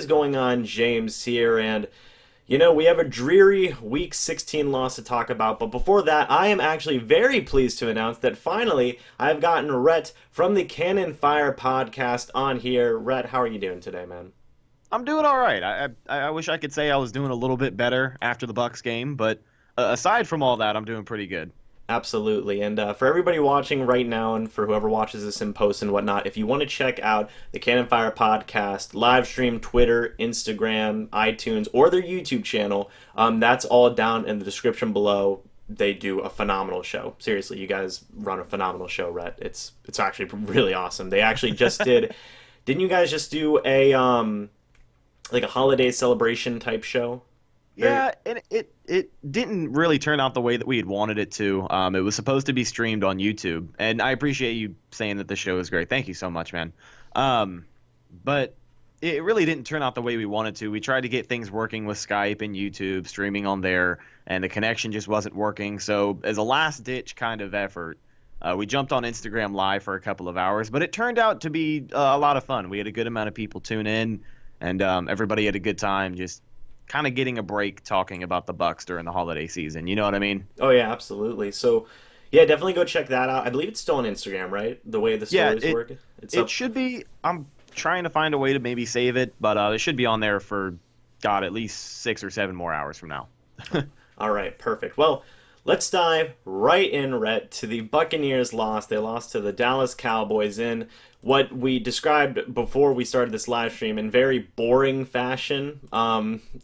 going on? James here, and we have a dreary Week 16 loss to talk about, but before that, I am actually very pleased to announce that finally I've gotten Rhett from the Cannon Fire podcast on here. Rhett, how are you doing today, man? I'm doing all right. I wish I could say I was doing a little bit better after the Bucs game, but aside from all that, I'm doing pretty good. Absolutely. And for everybody watching right now, and for whoever watches this in post and whatnot, if you want to check out the Cannon Fire podcast, live stream, Twitter, Instagram, iTunes, or their YouTube channel, that's all down in the description below. They do a phenomenal show. Seriously, you guys run a phenomenal show, Rhett. It's actually really awesome. They actually just did. Didn't you guys just do a like a holiday celebration type show? Yeah, and it didn't really turn out the way that we had wanted it to. It was supposed to be streamed on YouTube, and I appreciate you saying that the show is great. Thank you so much, man. But it really didn't turn out the way we wanted to. We tried to get things working with Skype and YouTube, streaming on there, and the connection just wasn't working. So as a last-ditch kind of effort, we jumped on Instagram Live for a couple of hours, but it turned out to be a lot of fun. We had a good amount of people tune in, and everybody had a good time just kind of getting a break talking about the Bucs during the holiday season. You know what I mean? Oh yeah, absolutely. So yeah, definitely go check that out. I believe it's still on Instagram, right? The way the stories work. It should be. I'm trying to find a way to maybe save it, but it should be on there for God at least 6 or 7 more hours from now. All right, perfect. Well, let's dive right in, Rhett, to the Buccaneers loss. They lost to the Dallas Cowboys in what we described before we started this live stream in very boring fashion.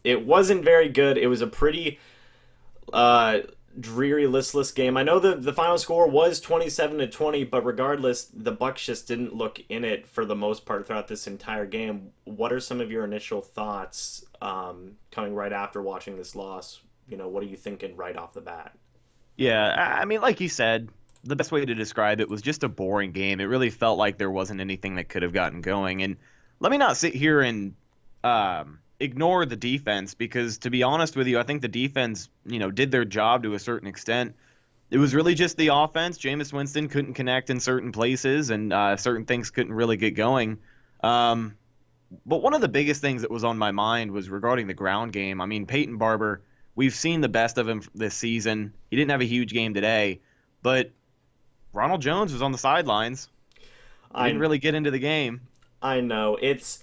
It wasn't very good. It was a pretty dreary, listless game. I know the final score was 27-20, but regardless, the Bucs just didn't look in it for the most part throughout this entire game. What are some of your initial thoughts coming right after watching this loss? What are you thinking right off the bat? Yeah, I mean, like you said, the best way to describe it was just a boring game. It really felt like there wasn't anything that could have gotten going. And let me not sit here and ignore the defense, because to be honest with you, I think the defense, did their job to a certain extent. It was really just the offense. Jameis Winston couldn't connect in certain places, and certain things couldn't really get going. But one of the biggest things that was on my mind was regarding the ground game. I mean, Peyton Barber, we've seen the best of him this season. He didn't have a huge game today, but Ronald Jones was on the sidelines. He didn't really get into the game. I know. It's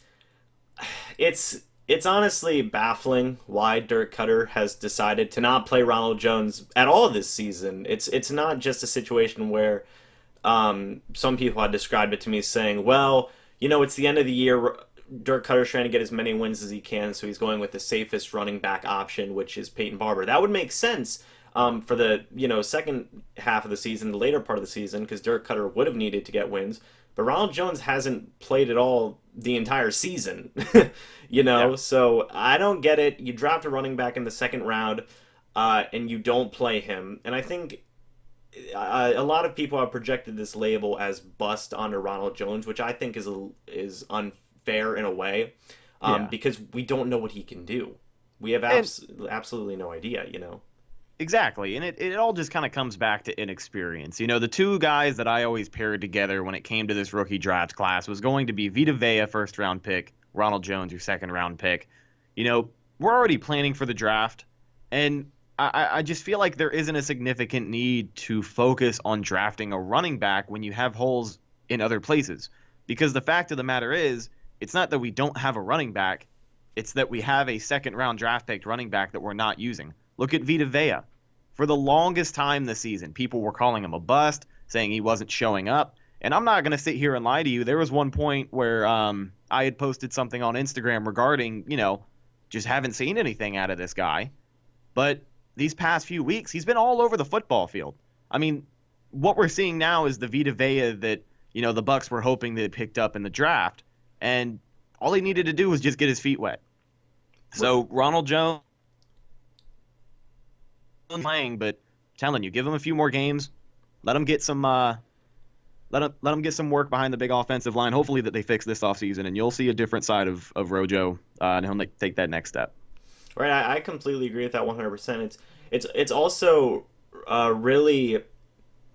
honestly baffling why Dirk Cutter has decided to not play Ronald Jones at all this season. It's not just a situation where some people had described it to me saying, well, it's the end of the year. Dirk Cutter's trying to get as many wins as he can, so he's going with the safest running back option, which is Peyton Barber. That would make sense for the second half of the season, the later part of the season, because Dirk Cutter would have needed to get wins. But Ronald Jones hasn't played at all the entire season, Yeah. So I don't get it. You draft a running back in the second round, and you don't play him. And I think a lot of people have projected this label as bust onto Ronald Jones, which I think is unfair in a way, Yeah. because we don't know what he can do. We have absolutely no idea, Exactly, and it all just kind of comes back to inexperience. The two guys that I always paired together when it came to this rookie draft class was going to be Vita Vea, first-round pick, Ronald Jones, your second-round pick. We're already planning for the draft, and I just feel like there isn't a significant need to focus on drafting a running back when you have holes in other places. Because the fact of the matter is, it's not that we don't have a running back, it's that we have a second-round draft-picked running back that we're not using. Look at Vita Vea. For the longest time this season, people were calling him a bust, saying he wasn't showing up. And I'm not going to sit here and lie to you. There was one point where I had posted something on Instagram regarding, just haven't seen anything out of this guy. But these past few weeks, he's been all over the football field. I mean, what we're seeing now is the Vita Vea that, the Bucs were hoping they picked up in the draft. And all he needed to do was just get his feet wet. So Ronald Jones playing, but I'm telling you, give him a few more games, let him get some let him get some work behind the big offensive line. Hopefully that they fix this offseason, and you'll see a different side of Rojo, and he'll take that next step. Right, I completely agree with that 100%. It's also really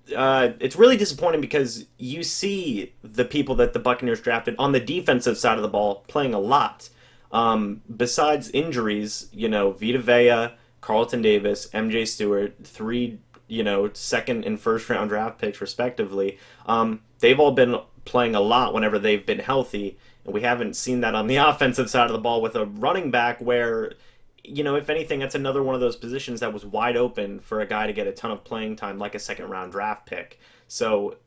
it's really disappointing because you see the people that the Buccaneers drafted on the defensive side of the ball playing a lot. Besides injuries, Vita Vea, Carlton Davis, MJ Stewart, three, second and first round draft picks respectively. They've all been playing a lot whenever they've been healthy, and we haven't seen that on the offensive side of the ball with a running back where, if anything, that's another one of those positions that was wide open for a guy to get a ton of playing time, like a second round draft pick. So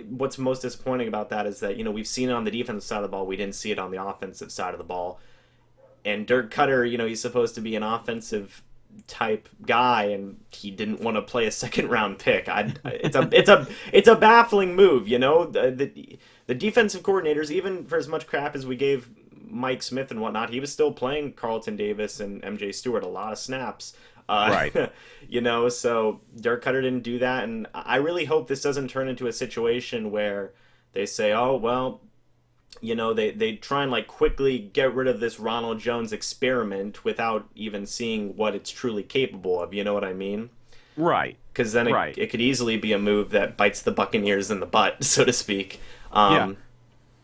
what's most disappointing about that is that, we've seen it on the defensive side of the ball. We didn't see it on the offensive side of the ball. And Dirk Cutter, he's supposed to be an offensive type guy, and he didn't want to play a second round pick. It's a baffling move. The defensive coordinators, even for as much crap as we gave Mike Smith and whatnot, he was still playing Carlton Davis and MJ Stewart a lot of snaps. Right. So Dirk Cutter didn't do that, and I really hope this doesn't turn into a situation where they say, oh well, they try and like quickly get rid of this Ronald Jones experiment without even seeing what it's truly capable of. You know what I mean? Right. Because then it could easily be a move that bites the Buccaneers in the butt, so to speak. Yeah.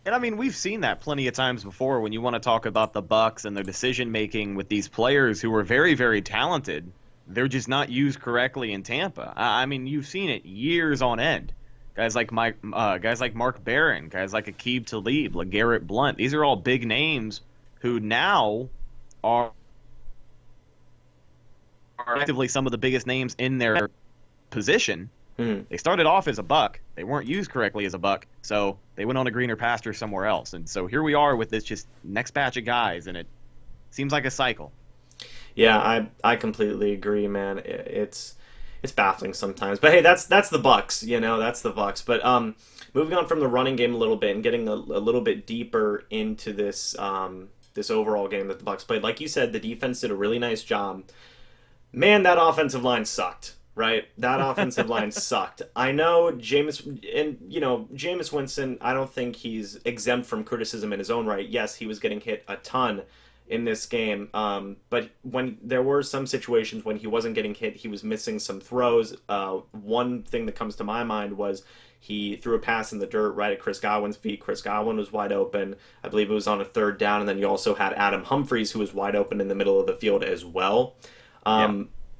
And I mean, we've seen that plenty of times before when you want to talk about the Bucs and their decision making with these players who are very, very talented. They're just not used correctly in Tampa. I mean, you've seen it years on end. Guys like Mark Barron, guys like Aqib Talib, LeGarrette Blount. These are all big names who now are actively some of the biggest names in their position. Mm-hmm. They started off as a Buck. They weren't used correctly as a Buck, so they went on a greener pasture somewhere else. And so here we are with this just next batch of guys, and it seems like a cycle. Yeah, I completely agree, man. It's baffling sometimes, but hey, that's the Bucs, that's the Bucs. But moving on from the running game a little bit and getting a little bit deeper into this this overall game that the Bucs played. Like you said, the defense did a really nice job. Man, that offensive line sucked. Right, that offensive line sucked. I know Jameis Winston. I don't think he's exempt from criticism in his own right. Yes, he was getting hit a ton in this game. But when there were some situations when he wasn't getting hit, he was missing some throws. One thing that comes to my mind was he threw a pass in the dirt right at Chris Godwin's feet. Chris Godwin was wide open. I believe it was on a third down, and then you also had Adam Humphries, who was wide open in the middle of the field as well.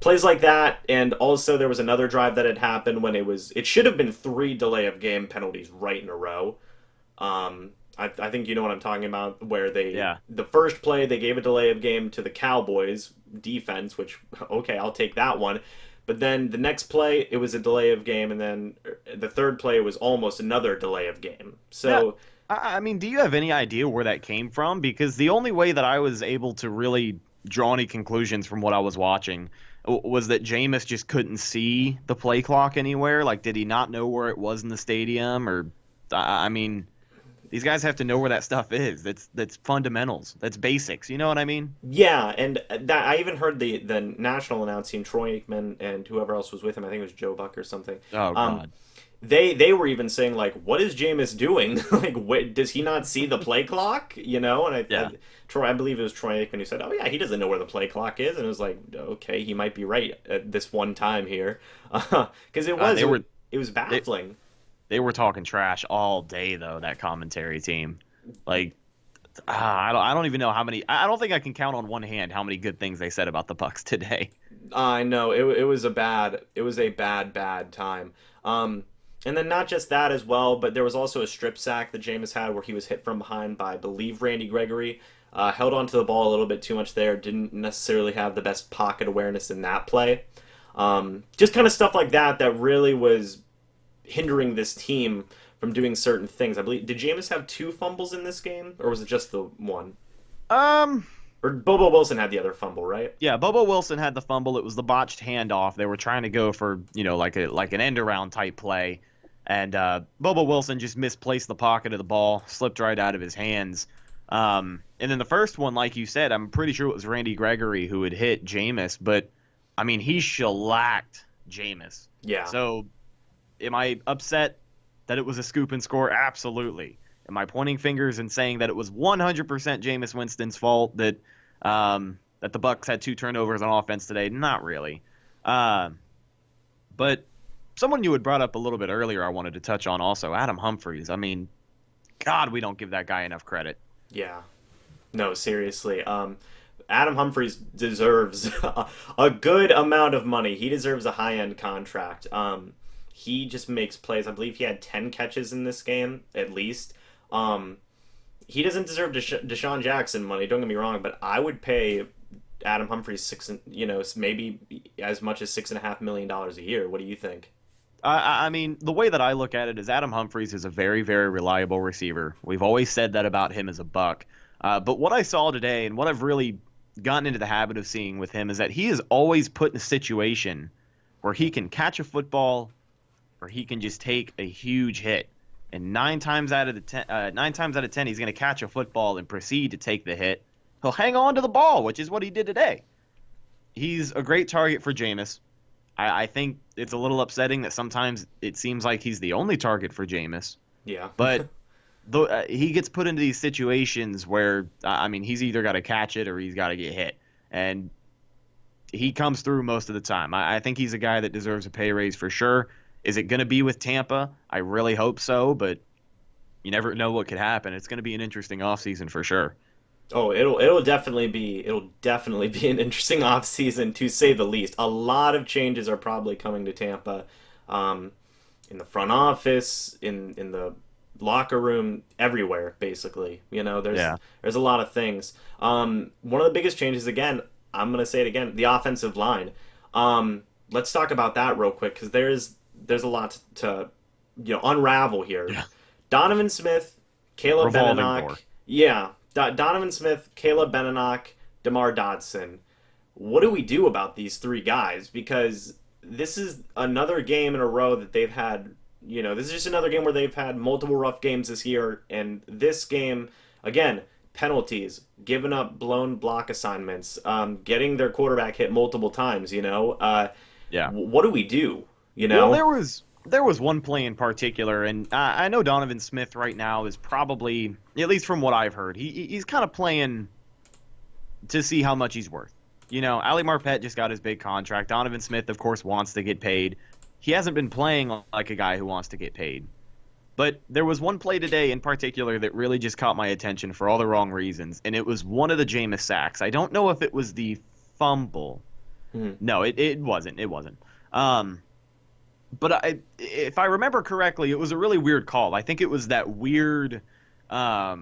Plays like that, and also there was another drive that had happened when it should have been 3 delay of game penalties right in a row. I think you know what I'm talking about, where the first play they gave a delay of game to the Cowboys defense, which, okay, I'll take that one. But then the next play, it was a delay of game, and then the third play was almost another delay of game. So, yeah. I mean, do you have any idea where that came from? Because the only way that I was able to really draw any conclusions from what I was watching was that Jameis just couldn't see the play clock anywhere. Like, did he not know where it was in the stadium? Or, I mean, these guys have to know where that stuff is. That's fundamentals. That's basics. You know what I mean? Yeah, and that I even heard the national announce team, Troy Aikman and whoever else was with him. I think it was Joe Buck or something. Oh, God. They were even saying, like, what is Jameis doing? Like, does he not see the play clock? And I believe it was Troy Aikman who said, oh, yeah, he doesn't know where the play clock is. And it was like, okay, he might be right at this one time here. Because it was baffling. They were talking trash all day, though, that commentary team. Like, I don't even know how many. I don't think I can count on one hand how many good things they said about the Bucs today. I know. It was a bad time. And then not just that as well, but there was also a strip sack that Jameis had where he was hit from behind by, I believe, Randy Gregory. Held onto the ball a little bit too much there. Didn't necessarily have the best pocket awareness in that play. Just kind of stuff like that really was hindering this team from doing certain things. I believe, did Jameis have 2 fumbles in this game, or was it just the one? Or Bobo Wilson had the other fumble, right? Yeah, Bobo Wilson had the fumble. It was the botched handoff. They were trying to go for, like an end around type play. And Bobo Wilson just misplaced the pocket of the ball, slipped right out of his hands. And then the first one, like you said, I'm pretty sure it was Randy Gregory who had hit Jameis. But, I mean, he shellacked Jameis. Yeah. So, am I upset that it was a scoop and score? Absolutely. Am I pointing fingers and saying that it was 100% Jameis Winston's fault that the Bucs had 2 turnovers on offense today? Not really. But someone you had brought up a little bit earlier I wanted to touch on also, Adam Humphries. I mean, God, we don't give that guy enough credit. Yeah. No, seriously. Adam Humphries deserves a good amount of money. He deserves a high end contract. He just makes plays. I believe he had 10 catches in this game at least. Um, he doesn't deserve Deshaun Jackson money. Don't get me wrong, but I would pay Adam Humphries maybe as much as $6.5 million a year. What do you think? I mean, the way that I look at it is Adam Humphries is a very, very reliable receiver. We've always said that about him as a Buck. But what I saw today and what I've really gotten into the habit of seeing with him is that he is always put in a situation where he can catch a football or he can just take a huge hit. And nine times out of 10, he's going to catch a football and proceed to take the hit. He'll hang on to the ball, which is what he did today. He's a great target for Jameis. I think it's a little upsetting that sometimes it seems like he's the only target for Jameis. Yeah. But he gets put into these situations where, I mean, he's either got to catch it or he's got to get hit. And he comes through most of the time. I think he's a guy that deserves a pay raise for sure. Is it going to be with Tampa? I really hope so, but you never know what could happen. It's going to be an interesting offseason for sure. Oh, it'll definitely be an interesting offseason to say the least. A lot of changes are probably coming to Tampa, in the front office, in the locker room, everywhere basically. There's a lot of things. One of the biggest changes, again, I'm gonna say it again, the offensive line. Let's talk about that real quick because there's a lot to unravel here. Yeah. Donovan Smith, Caleb Revolving Benenoch, door. yeah. Donovan Smith, Caleb Benenoch, DeMar Dodson. What do we do about these three guys? Because this is another game in a row that they've had. This is just another game where they've had multiple rough games this year. And this game, again, penalties, giving up blown block assignments, getting their quarterback hit multiple times. Yeah. What do we do? Well, there was one play in particular, and I know Donovan Smith right now is probably, at least from what I've heard, he's kind of playing to see how much he's worth. Ali Marpet just got his big contract. Donovan Smith, of course, wants to get paid. He hasn't been playing like a guy who wants to get paid. But there was one play today in particular that really just caught my attention for all the wrong reasons, and it was one of the Jameis sacks. I don't know if it was the fumble. No, it wasn't. It wasn't. But if I remember correctly, it was a really weird call. I think it was that weird. I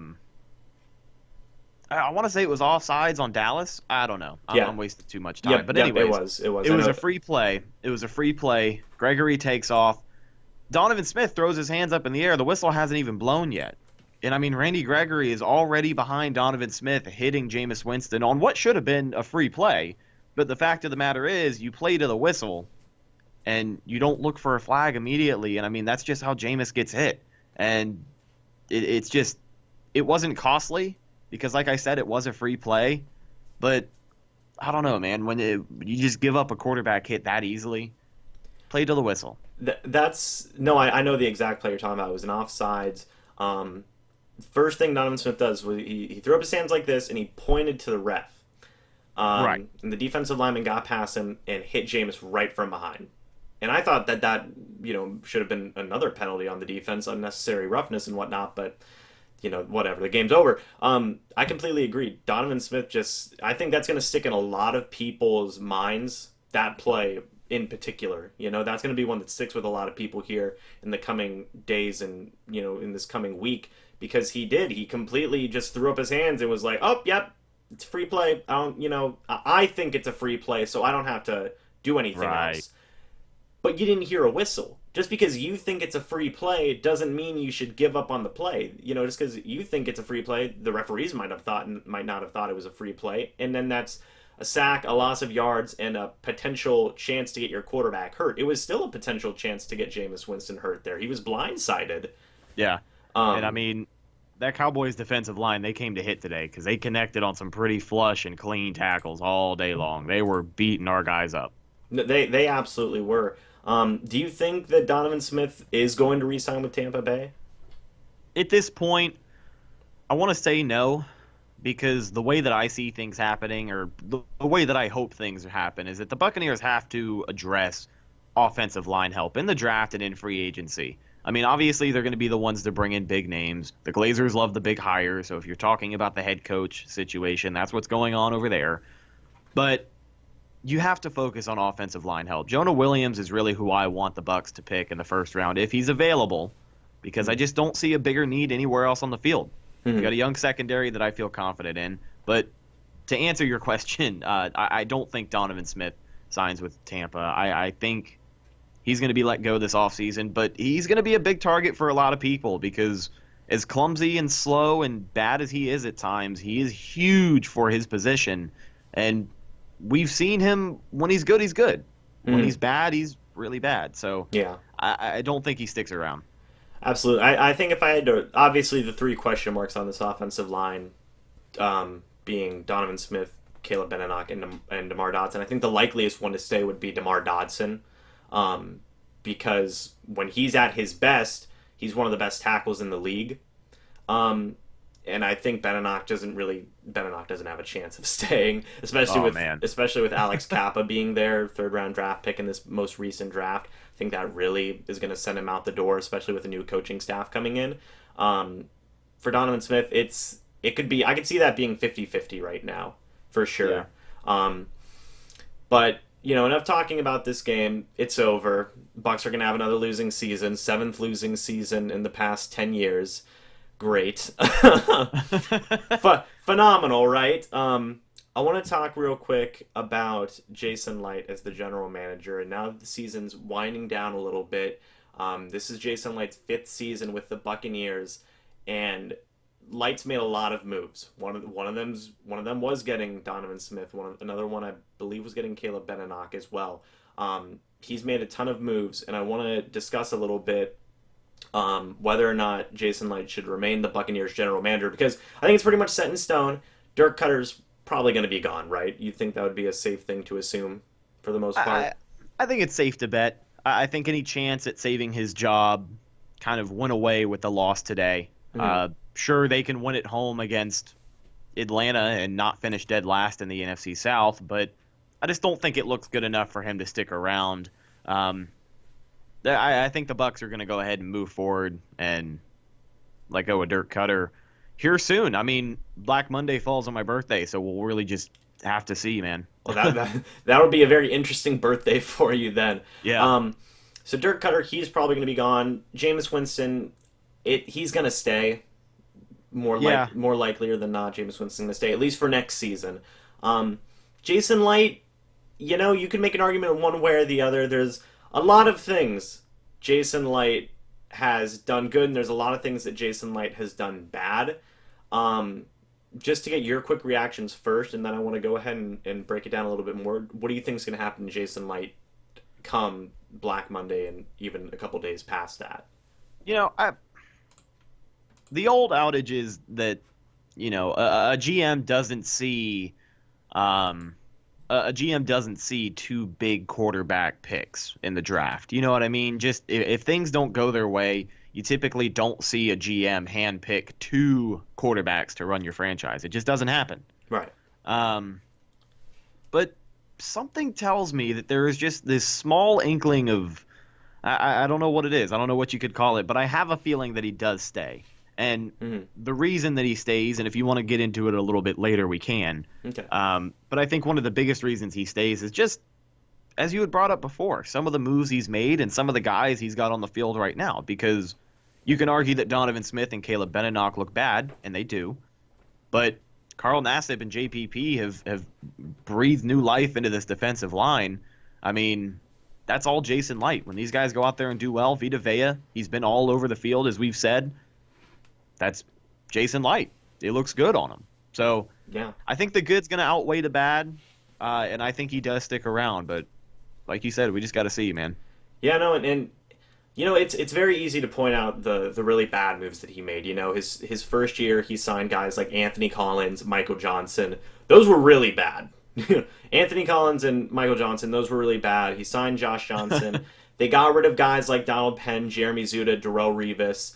want to say it was offsides on Dallas. I don't know. I'm wasting too much time. But anyways, it was. It was a free play. It was a free play. Gregory takes off. Donovan Smith throws his hands up in the air. The whistle hasn't even blown yet. And I mean, Randy Gregory is already behind Donovan Smith, hitting Jameis Winston on what should have been a free play. But the fact of the matter is, you play to the whistle. And you don't look for a flag immediately. And, I mean, that's just how Jameis gets hit. And it wasn't costly because, like I said, it was a free play. But I don't know, man. When you just give up a quarterback hit that easily, play to the whistle. I know the exact play you're talking about. It was an offsides. First thing Donovan Smith does was he threw up his hands like this, and he pointed to the ref. Right. And the defensive lineman got past him and hit Jameis right from behind. And I thought that should have been another penalty on the defense, unnecessary roughness and whatnot, but, whatever. The game's over. I completely agree. Donovan Smith I think that's going to stick in a lot of people's minds, that play in particular. That's going to be one that sticks with a lot of people here in the coming days and, in this coming week, because he completely just threw up his hands and was like, oh, yep, it's free play. I think it's a free play, so I don't have to do anything else. But you didn't hear a whistle. Just because you think it's a free play doesn't mean you should give up on the play. Just because you think it's a free play, the referees might not have thought it was a free play, and then that's a sack, a loss of yards, and a potential chance to get your quarterback hurt. It was still a potential chance to get Jameis Winston hurt there. He was blindsided. Yeah. And I mean, that Cowboys defensive line, they came to hit today because they connected on some pretty flush and clean tackles all day long. They were beating our guys up. They absolutely were. Do you think that Donovan Smith is going to re-sign with Tampa Bay? At this point, I want to say no, because the way that I see things happening, or the way that I hope things happen, is that the Buccaneers have to address offensive line help in the draft and in free agency. I mean, obviously they're going to be the ones to bring in big names. The Glazers love the big hires, so if you're talking about the head coach situation, that's what's going on over there. But you have to focus on offensive line help. Jonah Williams is really who I want the Bucs to pick in the first round if he's available, because I just don't see a bigger need anywhere else on the field. You got a young secondary that I feel confident in. But to answer your question, I don't think Donovan Smith signs with Tampa. I think he's going to be let go this offseason, but he's going to be a big target for a lot of people because as clumsy and slow and bad as he is at times, he is huge for his position. And we've seen him when he's good, he's good. When he's bad, he's really bad. So Yeah. I don't think he sticks around. Absolutely. I think if I had to, obviously the three question marks on this offensive line being Donovan Smith, Caleb Benenoch, and DeMar Dodson. I think the likeliest one to stay would be DeMar Dodson, because when he's at his best, he's one of the best tackles in the league. And I think Benenoch doesn't have a chance of staying, especially with Alex Kappa being there, third round draft pick in this most recent draft. I think that really is going to send him out the door, especially with a new coaching staff coming in. For Donovan Smith, I could see that being 50-50 right now, for sure. Yeah. But enough talking about this game. It's over. Bucs are going to have another losing season, 7th losing season in the past 10 years. Great. Phenomenal, right? I want to talk real quick about Jason Licht as the general manager. And now that the season's winding down a little bit, this is Jason Licht's 5th season with the Buccaneers, and Light's made a lot of moves. One of them was getting Donovan Smith. Another one I believe was getting Caleb Benenoch as well. He's made a ton of moves, and I want to discuss a little bit whether or not Jason Licht should remain the Buccaneers general manager, because I think it's pretty much set in stone. Dirk Cutter's probably going to be gone, right? You think that would be a safe thing to assume for the most part? I think it's safe to bet. I think any chance at saving his job kind of went away with the loss today. Sure, they can win at home against Atlanta and not finish dead last in the NFC South, but I just don't think it looks good enough for him to stick around. I think the Bucs are going to go ahead and move forward and let go of Dirk Cutter here soon. I mean, Black Monday falls on my birthday, so we'll really just have to see, man. Well, that would be a very interesting birthday for you then. Yeah. So Dirk Cutter, he's probably going to be gone. Jameis Winston, he's going to stay. More likelier than not, Jameis Winston's going to stay, at least for next season. Jason Licht, you can make an argument one way or the other. There's a lot of things Jason Licht has done good, and there's a lot of things that Jason Licht has done bad. Just to get your quick reactions first, and then I want to go ahead and break it down a little bit more. What do you think is going to happen to Jason Licht come Black Monday and even a couple days past that? The old outage is that, a GM doesn't see a GM doesn't see 2 big quarterback picks in the draft. You know what I mean? Just if things don't go their way, you typically don't see a GM handpick 2 quarterbacks to run your franchise. It just doesn't happen. Right. But something tells me that there is just this small inkling of, I don't know what it is. I don't know what you could call it, but I have a feeling that he does stay. And the reason that he stays, and if you want to get into it a little bit later, we can. Okay. But I think one of the biggest reasons he stays is just, as you had brought up before, some of the moves he's made and some of the guys he's got on the field right now. Because you can argue that Donovan Smith and Caleb Benenoch look bad, and they do. But Carl Nassib and JPP have breathed new life into this defensive line. I mean, that's all Jason Licht. When these guys go out there and do well, Vita Vea, he's been all over the field, as we've said. That's Jason Licht. It looks good on him. So yeah, I think the good's going to outweigh the bad, and I think he does stick around. But like you said, we just got to see, man. Yeah, no, and it's very easy to point out the really bad moves that he made. His first year, he signed guys like Anthony Collins, Michael Johnson. Those were really bad. Anthony Collins and Michael Johnson, those were really bad. He signed Josh Johnson. They got rid of guys like Donald Penn, Jeremy Zuta, Darrelle Revis.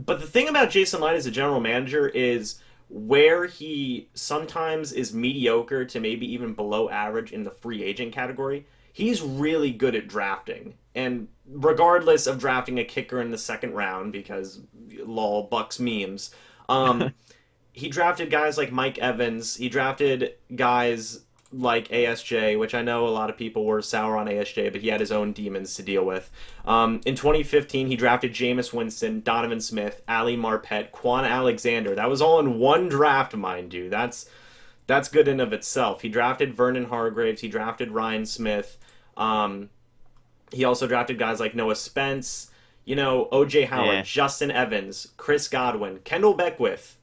But the thing about Jason Licht as a general manager is where he sometimes is mediocre to maybe even below average in the free agent category, he's really good at drafting. And regardless of drafting a kicker in the second round, because lol, Bucs memes, he drafted guys like Mike Evans. He drafted guys like ASJ, which I know a lot of people were sour on ASJ, but he had his own demons to deal with. In 2015, he drafted Jameis Winston, Donovan Smith, Ali Marpet, Quan Alexander. That was all in one draft, mind you. That's good in of itself. He drafted Vernon Hargraves. He drafted Ryan Smith. He also drafted guys like Noah Spence, O.J. Howard, Yeah. Justin Evans, Chris Godwin, Kendall Beckwith.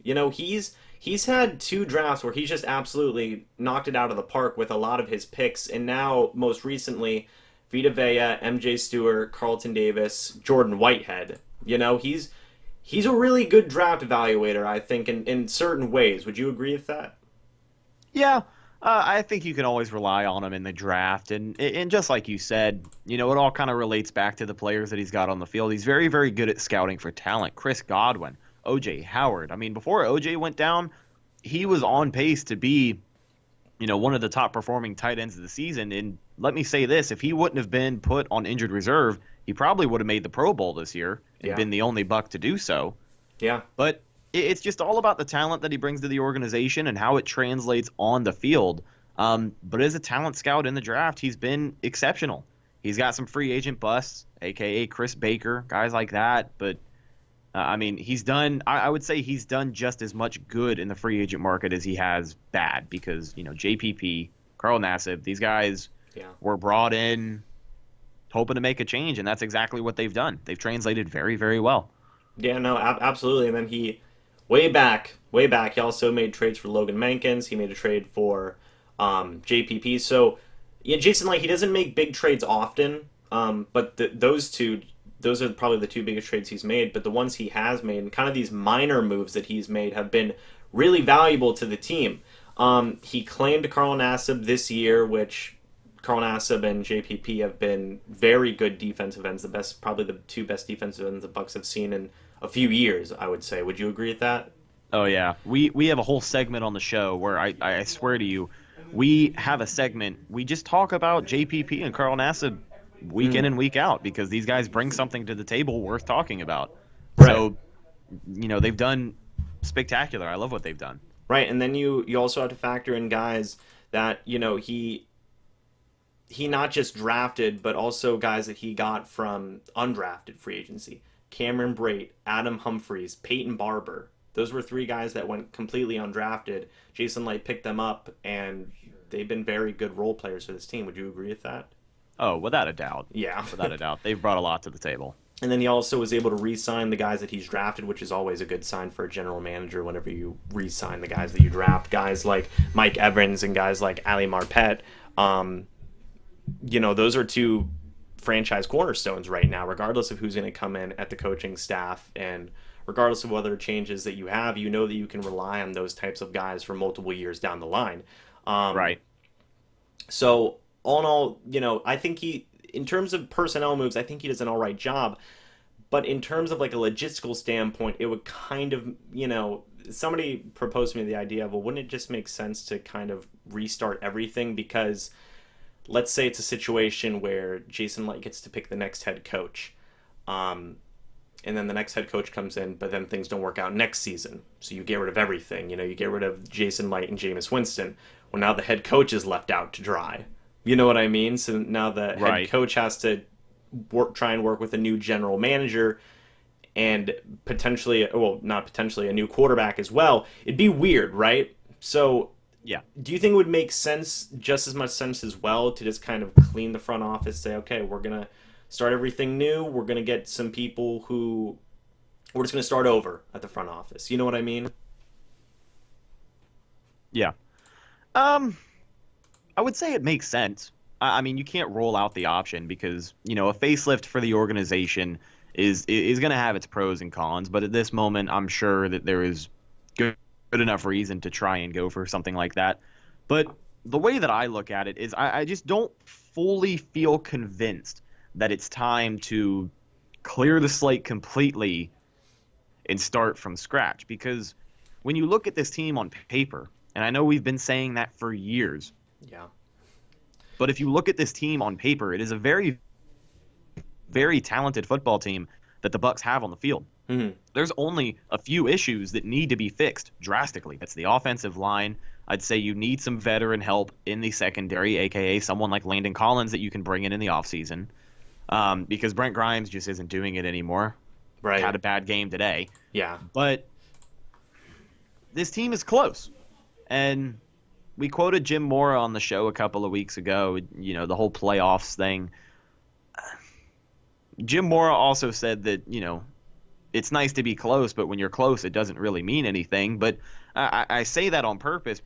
He's had 2 drafts where he's just absolutely knocked it out of the park with a lot of his picks. And now, most recently, Vita Vea, MJ Stewart, Carlton Davis, Jordan Whitehead. He's a really good draft evaluator, I think, in certain ways. Would you agree with that? Yeah, I think you can always rely on him in the draft, and just like you said, it all kind of relates back to the players that he's got on the field. He's very, very good at scouting for talent. Chris Godwin, O.J. Howard. I mean, before O.J. went down, he was on pace to be, one of the top performing tight ends of the season. And let me say this: if he wouldn't have been put on injured reserve, he probably would have made the Pro Bowl this year and been the only Buck to do so. Yeah. But it's just all about the talent that he brings to the organization and how it translates on the field. But as a talent scout in the draft, he's been exceptional. He's got some free agent busts, a.k.a. Chris Baker, guys like that. But, he's done – I would say he's done just as much good in the free agent market as he has bad because, JPP, Carl Nassib, these guys were brought in hoping to make a change, and that's exactly what they've done. They've translated very, very well. Yeah, no, absolutely. And then he – Way back, he also made trades for Logan Mankins. He made a trade for JPP. So, Jason Light, he doesn't make big trades often, but those are probably the 2 biggest trades he's made. But the ones he has made, and kind of these minor moves that he's made, have been really valuable to the team. He claimed Carl Nassib this year, which Carl Nassib and JPP have been very good defensive ends, probably the 2 best defensive ends the Bucs have seen in a few years, I would say. Would you agree with that? Oh, yeah. We have a whole segment on the show where I swear to you, we have a segment. We just talk about JPP and Carl Nassib week in and week out because these guys bring something to the table worth talking about. Right. So, they've done spectacular. I love what they've done. Right, and then you also have to factor in guys that, he not just drafted, but also guys that he got from undrafted free agency. Cameron Brate, Adam Humphries, Peyton Barber. Those were 3 guys that went completely undrafted. Jason Light picked them up, and they've been very good role players for this team. Would you agree with that? Oh, without a doubt. Yeah. Without a doubt. They've brought a lot to the table. And then he also was able to re-sign the guys that he's drafted, which is always a good sign for a general manager whenever you re-sign the guys that you draft. Guys like Mike Evans and guys like Ali Marpet. Those are 2 franchise cornerstones right now, regardless of who's going to come in at the coaching staff and regardless of what other changes that you have, that you can rely on those types of guys for multiple years down the line. Right. So all in all, I think in terms of personnel moves, I think he does an all right job. But in terms of like a logistical standpoint, it would kind of, somebody proposed to me the idea of, well, wouldn't it just make sense to kind of restart everything? Because let's say it's a situation where Jason Light gets to pick the next head coach. And then the next head coach comes in, but then things don't work out next season. So you get rid of everything. You get rid of Jason Light and Jameis Winston. Well, now the head coach is left out to dry. You know what I mean? So now the head coach has to try and work with a new general manager and potentially, well, not potentially, a new quarterback as well. It'd be weird, right? So yeah. Do you think it would make sense, just as much sense as well, to just kind of clean the front office, say, okay, we're going to start everything new. We're going to get some people who we're just going to start over at the front office. You know what I mean? Yeah. I would say it makes sense. I mean, you can't roll out the option because, a facelift for the organization is going to have its pros and cons. But at this moment, I'm sure that there is good enough reason to try and go for something like that. But the way that I look at it is I just don't fully feel convinced that it's time to clear the slate completely and start from scratch. Because when you look at this team on paper, and I know we've been saying that for years. Yeah. But if you look at this team on paper, it is a very, very talented football team that the Bucs have on the field. Mm-hmm. There's only a few issues that need to be fixed drastically. That's the offensive line. I'd say you need some veteran help in the secondary, aka someone like Landon Collins that you can bring in the offseason, because Brent Grimes just isn't doing it anymore. Right. Had a bad game today. Yeah. But this team is close. And we quoted Jim Mora on the show a couple of weeks ago, the whole playoffs thing. Jim Mora also said that, it's nice to be close, but when you're close, it doesn't really mean anything. But I say that on purpose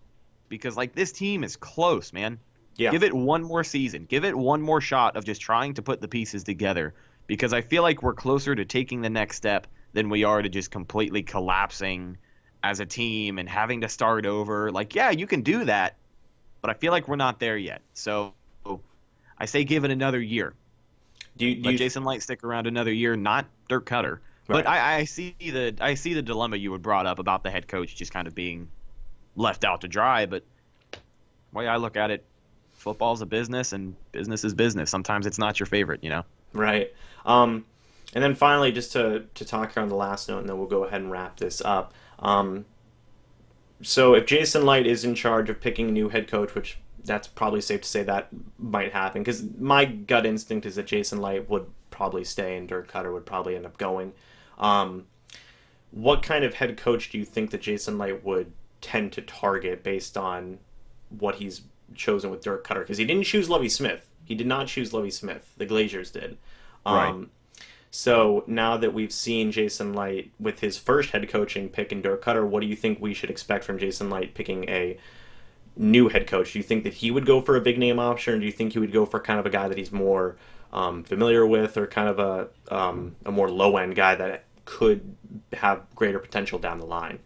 because, this team is close, man. Yeah. Give it one more season. Give it one more shot of just trying to put the pieces together, because I feel like we're closer to taking the next step than we are to just completely collapsing as a team and having to start over. Yeah, you can do that, but I feel like we're not there yet. So I say give it another year. Let Jason Licht stick around another year, not Dirk Cutter. Right. But I see the dilemma you had brought up about the head coach just kind of being left out to dry. But the way I look at it, football's a business and business is business. Sometimes it's not your favorite, Right. And then finally, just to talk here on the last note, and then we'll go ahead and wrap this up. So if Jason Licht is in charge of picking a new head coach, which that's probably safe to say that might happen, because my gut instinct is that Jason Licht would probably stay and Dirk Cutter would probably end up going. What kind of head coach do you think that Jason Licht would tend to target based on what he's chosen with Dirk Cutter? Because he didn't choose Lovie Smith. He did not choose Lovie Smith. The Glazers did. Right. So now that we've seen Jason Licht with his first head coaching pick in Dirk Cutter, what do you think we should expect from Jason Licht picking a new head coach? Do you think that he would go for a big name option, or do you think he would go for kind of a guy that he's more familiar with, or kind of a more low end guy that could have greater potential down the line?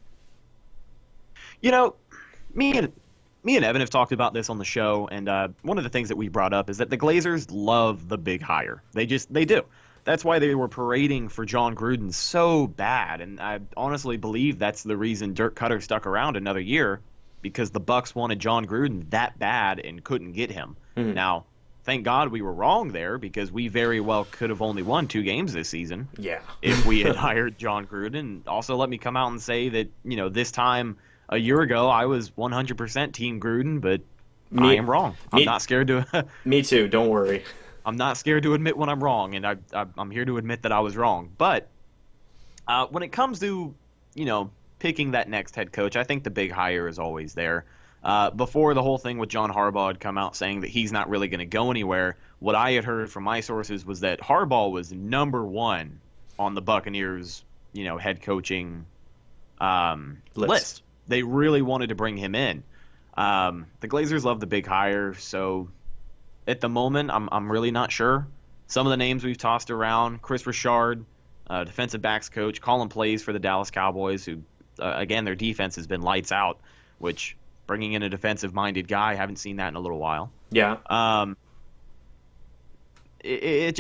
Me and Evan have talked about this on the show, and one of the things that we brought up is that the Glazers love the big hire. They do. That's why they were parading for John Gruden so bad, and I honestly believe that's the reason Dirk Cutter stuck around another year, because the Bucs wanted John Gruden that bad and couldn't get him. Mm-hmm. Now, thank God we were wrong there, because we very well could have only won 2 games this season. Yeah. If we had hired John Gruden. Also, let me come out and say that, this time a year ago, I was 100% Team Gruden, but I am wrong. I'm not scared to. Me too. Don't worry. I'm not scared to admit when I'm wrong, and I'm here to admit that I was wrong. But when it comes to, picking that next head coach, I think the big hire is always there. Before the whole thing with John Harbaugh had come out saying that he's not really going to go anywhere, what I had heard from my sources was that Harbaugh was number 1 on the Buccaneers, head coaching list. They really wanted to bring him in. The Glazers love the big hire, so at the moment, I'm really not sure. Some of the names we've tossed around: Chris Richard, defensive backs coach, calling plays for the Dallas Cowboys, who, again, their defense has been lights out, which, bringing in a defensive-minded guy, I haven't seen that in a little while. Yeah. It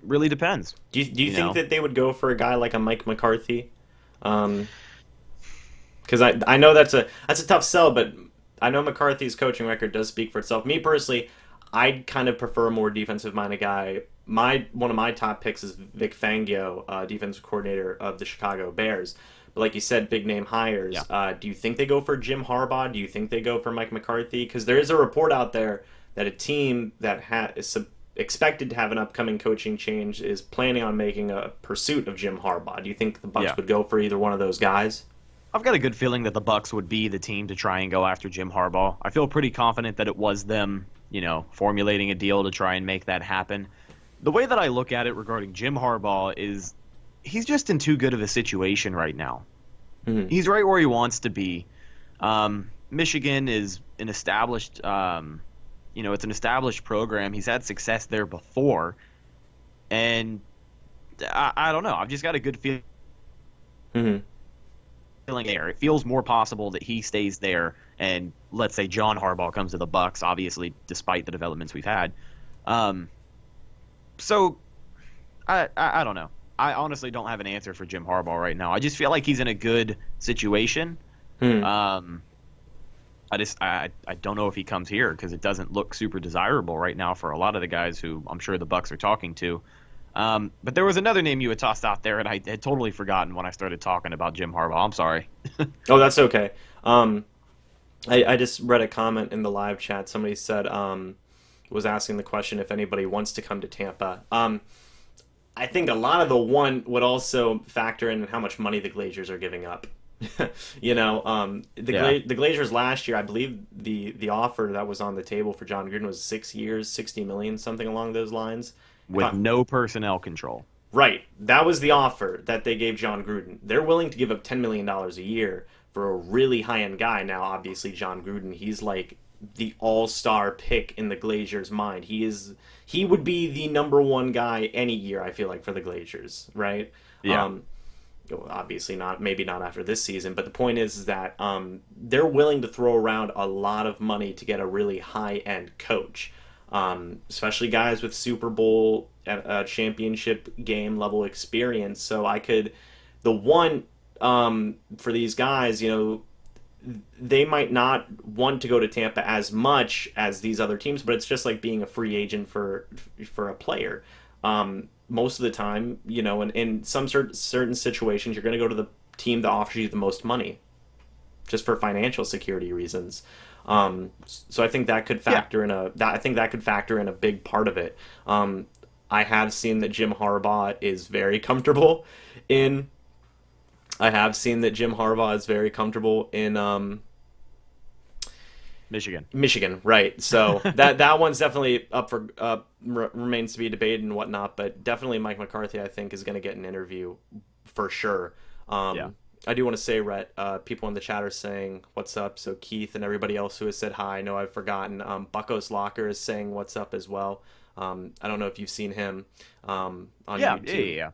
really depends. Do you think that they would go for a guy like a Mike McCarthy? Because I know that's a tough sell, but I know McCarthy's coaching record does speak for itself. Me personally, I'd kind of prefer a more defensive-minded guy. One of my top picks is Vic Fangio, defensive coordinator of the Chicago Bears. But like you said, big name hires. Yeah. Do you think they go for Jim Harbaugh? Do you think they go for Mike McCarthy? Because there is a report out there that a team that is expected to have an upcoming coaching change is planning on making a pursuit of Jim Harbaugh. Do you think the Bucs would go for either one of those guys? I've got a good feeling that the Bucs would be the team to try and go after Jim Harbaugh. I feel pretty confident that it was them, formulating a deal to try and make that happen. The way that I look at it regarding Jim Harbaugh is he's just in too good of a situation right now. Mm-hmm. He's right where he wants to be. Michigan is an established, it's an established program. He's had success there before. And I don't know. I've just got a good feeling. Mm-hmm. There. It feels more possible that he stays there, and let's say John Harbaugh comes to the Bucs, obviously, despite the developments we've had. So I don't know. I honestly don't have an answer for Jim Harbaugh right now. I just feel like he's in a good situation. Hmm. I I don't know if he comes here because it doesn't look super desirable right now for a lot of the guys who I'm sure the Bucs are talking to. But there was another name you had tossed out there, and I had totally forgotten when I started talking about Jim Harbaugh. I'm sorry. Oh, that's okay. I just read a comment in the live chat. Somebody said was asking the question if anybody wants to come to Tampa. I think a lot of the one would also factor in how much money the Glazers are giving up. The Glazers last year, I believe the offer that was on the table for John Gruden was 6 years, 60 million, something along those lines. With no personnel control. Right. That was the offer that they gave John Gruden. They're willing to give up $10 million a year for a really high-end guy. Now, obviously, John Gruden, he's like the all-star pick in the Glazers' mind. He would be the number one guy any year, I feel like, for the Glazers, right? Yeah. Obviously not, maybe not after this season, but the point is that they're willing to throw around a lot of money to get a really high-end coach. Especially guys with Super Bowl championship game level experience. So for these guys, they might not want to go to Tampa as much as these other teams, but it's just like being a free agent for a player. Most of the time, in some certain situations, you're going to go to the team that offers you the most money, just for financial security reasons. So I think that could factor in a big part of it. I have seen that Jim Harbaugh is very comfortable in Michigan, right? So that one's definitely remains to be debated and whatnot. But definitely Mike McCarthy, I think, is going to get an interview for sure. I do want to say, Rhett, people in the chat are saying what's up. So Keith and everybody else who has said hi, I know I've forgotten. Buccos Locker is saying what's up as well. I don't know if you've seen him on YouTube. Yeah.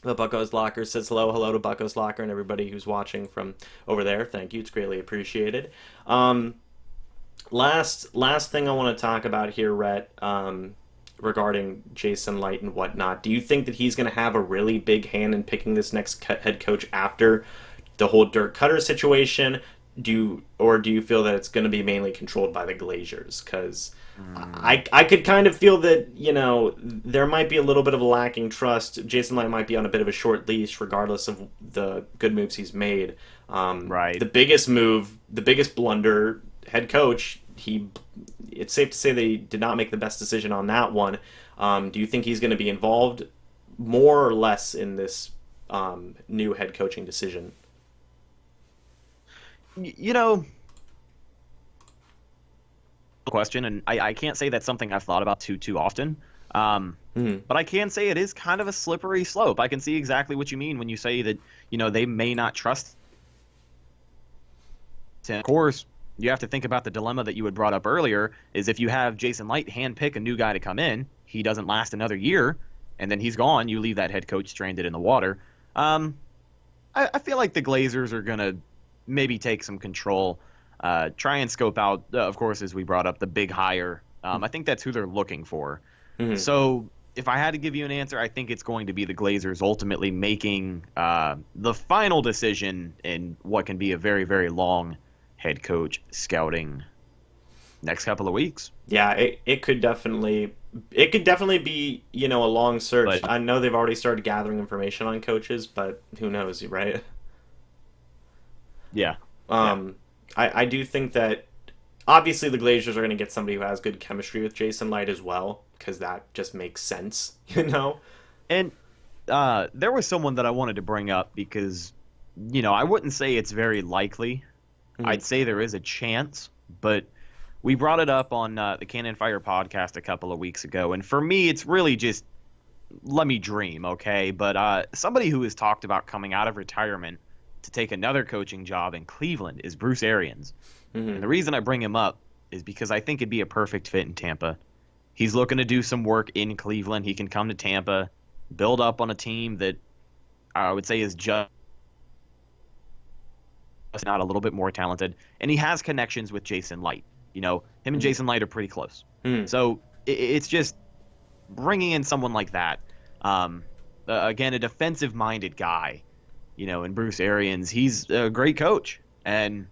The Buccos Locker says hello to Buccos Locker and everybody who's watching from over there. Thank you. It's greatly appreciated. Last thing I want to talk about here, Rhett, regarding Jason Licht and whatnot. Do you think that he's going to have a really big hand in picking this next head coach after the whole Dirk Cutter situation? Do you feel that it's going to be mainly controlled by the Glazers? Because I could kind of feel that, there might be a little bit of a lacking trust. Jason Licht might be on a bit of a short leash regardless of the good moves he's made. Right. The biggest blunder, head coach, it's safe to say they did not make the best decision on that one. Do you think he's going to be involved more or less in this new head coaching decision? Question, and I can't say that's something I've thought about too often. But I can say it is kind of a slippery slope. I can see exactly what you mean when you say that, they may not trust him. Of course, you have to think about the dilemma that you had brought up earlier, is if you have Jason Licht handpick a new guy to come in, he doesn't last another year, and then he's gone, you leave that head coach stranded in the water. I feel like the Glazers are going to maybe take some control, try and scope out, of course, as we brought up, the big hire. I think that's who they're looking for. Mm-hmm. So if I had to give you an answer, I think it's going to be the Glazers ultimately making the final decision in what can be a very, very long head coach scouting next couple of weeks. Yeah, it could definitely be, a long search. But I know they've already started gathering information on coaches, but who knows, right? Yeah. I do think that obviously the Glazers are going to get somebody who has good chemistry with Jason Licht as well, because that just makes sense, And there was someone that I wanted to bring up because, I wouldn't say it's very likely. Mm-hmm. I'd say there is a chance, but we brought it up on the Cannon Fire podcast a couple of weeks ago, and for me, it's really just let me dream, okay? But somebody who has talked about coming out of retirement to take another coaching job in Cleveland is Bruce Arians. Mm-hmm. And the reason I bring him up is because I think it'd be a perfect fit in Tampa. He's looking to do some work in Cleveland. He can come to Tampa, build up on a team that I would say is just not a little bit more talented. And he has connections with Jason Licht. Him and Jason Licht are pretty close. Mm-hmm. So it's just bringing in someone like that. Again, a defensive-minded guy, and Bruce Arians, he's a great coach. And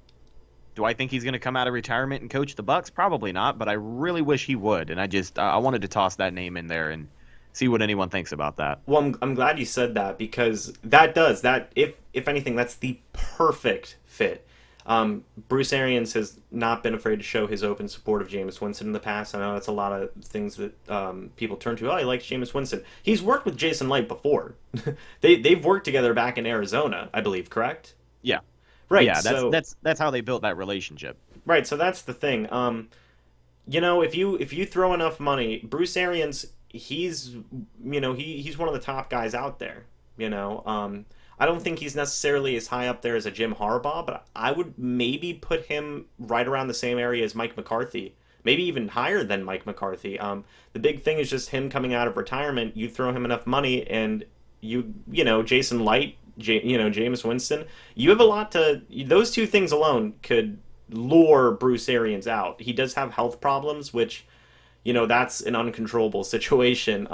Do I think he's going to come out of retirement and coach the Bucs? Probably not, but I really wish he would. And I wanted to toss that name in there and see what anyone thinks about that. Well, I'm glad you said that, because that if anything, that's the perfect fit. Bruce Arians has not been afraid to show his open support of Jameis Winston in the past. I know that's a lot of things that people turn to. Oh, he likes Jameis Winston. He's worked with Jason Light before. They've worked together back in Arizona, I believe. Correct? Yeah. Right. Yeah. So That's how they built that relationship. right. So that's the thing. If you throw enough money, Bruce Arians, he's one of the top guys out there. I don't think he's necessarily as high up there as a Jim Harbaugh, but I would maybe put him right around the same area as Mike McCarthy, maybe even higher than Mike McCarthy. The big thing is just him coming out of retirement. You throw him enough money, and Jason Light, Jameis Winston. You have a lot to. Those two things alone could lure Bruce Arians out. He does have health problems, which, that's an uncontrollable situation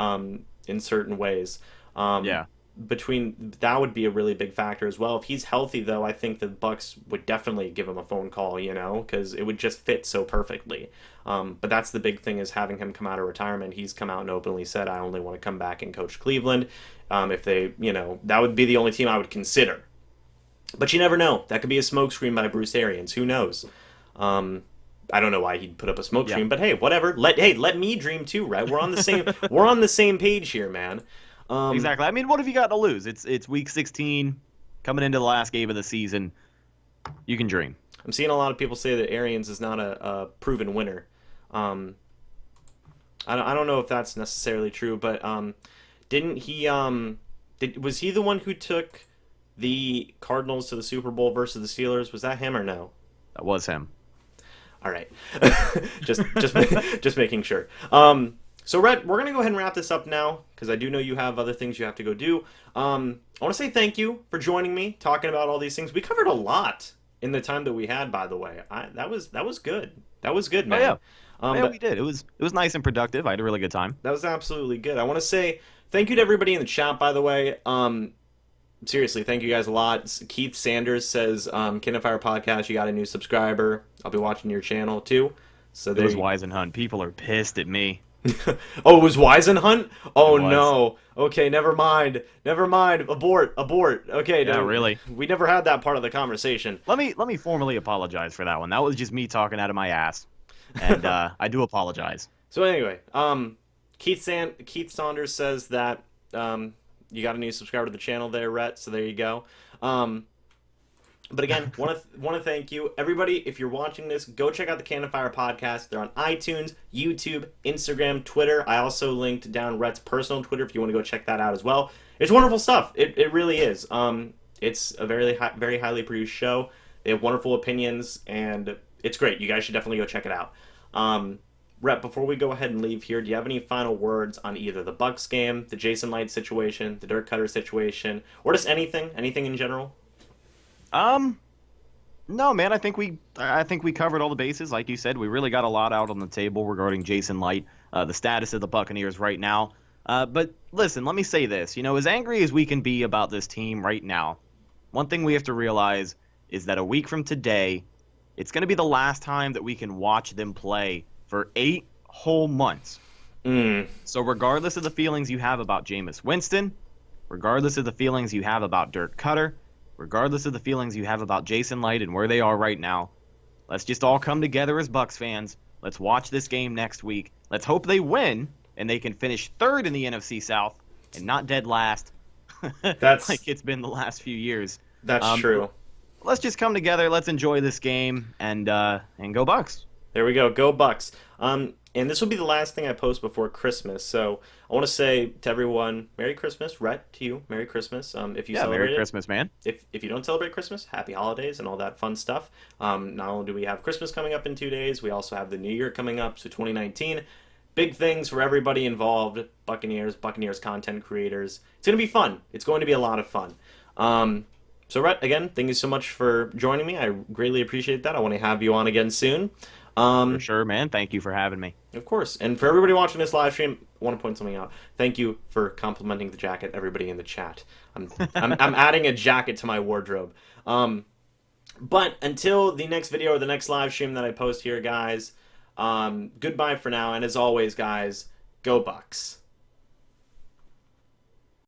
in certain ways. Yeah. That would be a really big factor as well. If he's healthy, though, I think the Bucs would definitely give him a phone call, because it would just fit so perfectly. But that's the big thing, is having him come out of retirement. He's come out and openly said, I only want to come back and coach Cleveland. If they, that would be the only team I would consider. But you never know. That could be a smokescreen by Bruce Arians. Who knows? I don't know why he'd put up a smokescreen, but hey, whatever. Let me dream too, right? We're on the same we're on the same page here, man. Exactly. I mean, what have you got to lose? It's week 16, coming into the last game of the season. You can dream. I'm seeing a lot of people say that Arians is not a proven winner. I don't know if that's necessarily true, but didn't he? Was he the one who took the Cardinals to the Super Bowl versus the Steelers? Was that him or no? That was him. All right, just making sure. So, Rhett, we're going to go ahead and wrap this up now, because I do know you have other things you have to go do. I want to say thank you for joining me, talking about all these things. We covered a lot in the time that we had, by the way. That was good. That was good, man. Oh, yeah. We did. It was nice and productive. I had a really good time. That was absolutely good. I want to say thank you to everybody in the chat, by the way. Seriously, thank you guys a lot. Keith Sanders says, Kin of Fire Podcast, you got a new subscriber. I'll be watching your channel, too. So it was Wise and Hunt. People are pissed at me. Oh, it was Weisenhunt? Oh, no. Okay, never mind. Abort. Okay, yeah, really. We never had that part of the conversation. Let me formally apologize for that one. That was just me talking out of my ass, and I do apologize. So anyway, Keith Saunders says that you got a new subscriber to the channel there, Rhett. So there you go. But again, want to thank you, everybody. If you're watching this, go check out the Can of Fire podcast. They're on iTunes, YouTube, Instagram, Twitter. I also linked down Rhett's personal Twitter if you want to go check that out as well. It's wonderful stuff. It really is. It's a very highly produced show. They have wonderful opinions, and it's great. You guys should definitely go check it out. Rhett, before we go ahead and leave here, do you have any final words on either the Bucs game, the Jason Light situation, the Dirk Cutter situation, or just anything in general? No, man. I think we covered all the bases. Like you said, we really got a lot out on the table regarding Jason Light, the status of the Buccaneers right now. But listen, let me say this. As angry as we can be about this team right now, one thing we have to realize is that a week from today, it's going to be the last time that we can watch them play for 8 whole months. So regardless of the feelings you have about Jameis Winston, regardless of the feelings you have about Dirk Cutter, regardless of the feelings you have about Jason Light and where they are right now, let's just all come together as Bucs fans. Let's watch this game next week. Let's hope they win and they can finish third in the NFC South and not dead last. That's like it's been the last few years. That's true. Let's just come together. Let's enjoy this game and go Bucs. There we go. Go Bucs. And this will be the last thing I post before Christmas. So I want to say to everyone, Merry Christmas. Rhett, to you, Merry Christmas. If you celebrate Merry Christmas, man. If you don't celebrate Christmas, Happy Holidays and all that fun stuff. Not only do we have Christmas coming up in 2 days, we also have the New Year coming up, so 2019. Big things for everybody involved, Buccaneers content creators. It's going to be fun. It's going to be a lot of fun. So Rhett, again, thank you so much for joining me. I greatly appreciate that. I want to have you on again soon. For sure, man. Thank you for having me. Of course. And for everybody watching this live stream, I want to point something out. Thank you for complimenting the jacket, everybody in the chat. I'm adding a jacket to my wardrobe. But until the next video or the next live stream that I post here, guys, goodbye for now. And as always, guys, go Bucs.